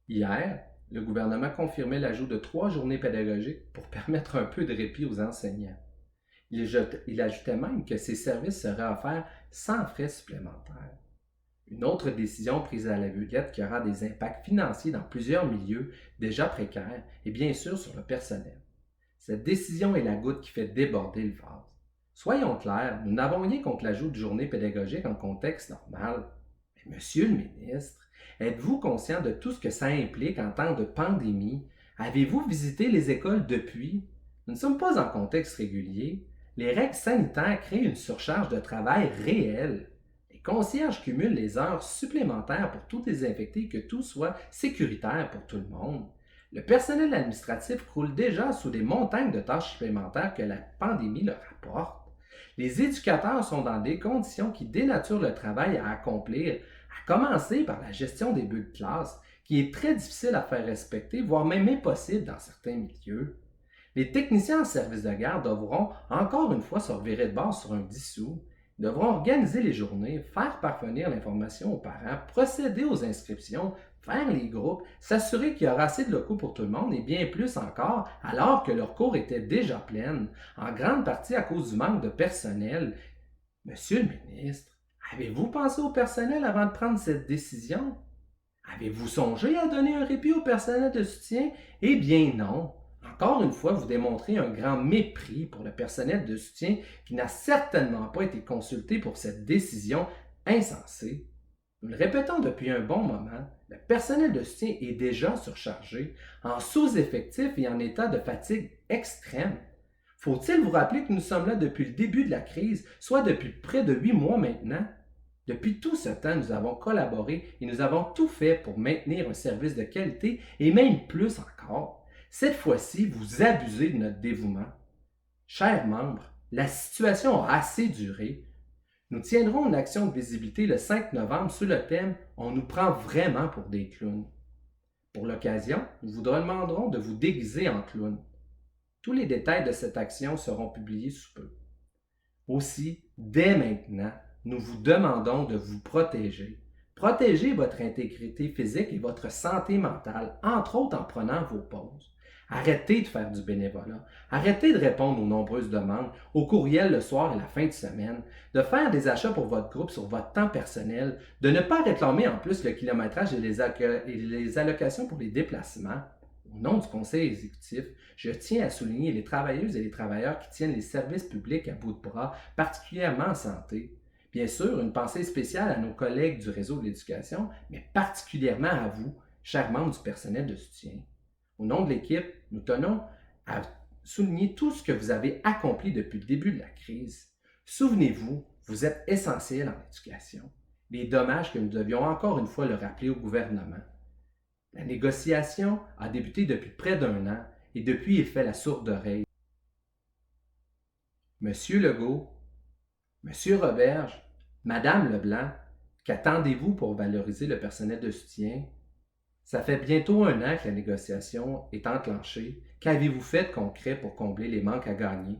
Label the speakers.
Speaker 1: Hier, le gouvernement confirmait l'ajout de 3 journées pédagogiques pour permettre un peu de répit aux enseignants. Il ajoutait même que ces services seraient offerts sans frais supplémentaires. Une autre décision prise à la l'aveuglette qui aura des impacts financiers dans plusieurs milieux déjà précaires et bien sûr sur le personnel. Cette décision est la goutte qui fait déborder le vase. Soyons clairs, nous n'avons rien contre l'ajout de journées pédagogiques en contexte normal. Mais Monsieur le ministre, êtes-vous conscient de tout ce que ça implique en temps de pandémie? Avez-vous visité les écoles depuis? Nous ne sommes pas en contexte régulier. Les règles sanitaires créent une surcharge de travail réelle. Les concierges cumulent les heures supplémentaires pour tout désinfecter et que tout soit sécuritaire pour tout le monde. Le personnel administratif croule déjà sous les montagnes de tâches supplémentaires que la pandémie leur apporte. Les éducateurs sont dans des conditions qui dénaturent le travail à accomplir, à commencer par la gestion des bulles de classe, qui est très difficile à faire respecter, voire même impossible dans certains milieux. Les techniciens en service de garde devront encore une fois se revirer de bord sur un 10 sous. Ils devront organiser les journées, faire parvenir l'information aux parents, procéder aux inscriptions, faire les groupes, s'assurer qu'il y aura assez de locaux pour tout le monde et bien plus encore, alors que leurs cours étaient déjà pleines, en grande partie à cause du manque de personnel. Monsieur le ministre, avez-vous pensé au personnel avant de prendre cette décision? Avez-vous songé à donner un répit au personnel de soutien? Eh bien non. Encore une fois, vous démontrez un grand mépris pour le personnel de soutien qui n'a certainement pas été consulté pour cette décision insensée. Nous le répétons depuis un bon moment, le personnel de soutien est déjà surchargé, en sous-effectif et en état de fatigue extrême. Faut-il vous rappeler que nous sommes là depuis le début de la crise, soit depuis près de 8 mois maintenant? Depuis tout ce temps, nous avons collaboré et nous avons tout fait pour maintenir un service de qualité et même plus encore. Cette fois-ci, vous abusez de notre dévouement. Chers membres, la situation a assez duré. Nous tiendrons une action de visibilité le 5 novembre sous le thème On nous prend vraiment pour des clowns. Pour l'occasion, nous vous demanderons de vous déguiser en clown. Tous les détails de cette action seront publiés sous peu. Aussi, dès maintenant, nous vous demandons de vous protéger. Protégez votre intégrité physique et votre santé mentale, entre autres en prenant vos pauses. Arrêtez de faire du bénévolat. Arrêtez de répondre aux nombreuses demandes, aux courriels le soir et la fin de semaine, de faire des achats pour votre groupe sur votre temps personnel, de ne pas réclamer en plus le kilométrage et les allocations pour les déplacements. Au nom du conseil exécutif, je tiens à souligner les travailleuses et les travailleurs qui tiennent les services publics à bout de bras, particulièrement en santé. Bien sûr, une pensée spéciale à nos collègues du réseau de l'éducation, mais particulièrement à vous, chers membres du personnel de soutien. Au nom de l'équipe, nous tenons à souligner tout ce que vous avez accompli depuis le début de la crise. Souvenez-vous, vous êtes essentiels en éducation. Les dommages que nous devions encore une fois le rappeler au gouvernement. La négociation a débuté depuis près d'un an et depuis il fait la sourde oreille. Monsieur Legault, Monsieur Roberge, Madame Leblanc, qu'attendez-vous pour valoriser le personnel de soutien? Ça fait bientôt un an que la négociation est enclenchée. Qu'avez-vous fait de concret pour combler les manques à gagner?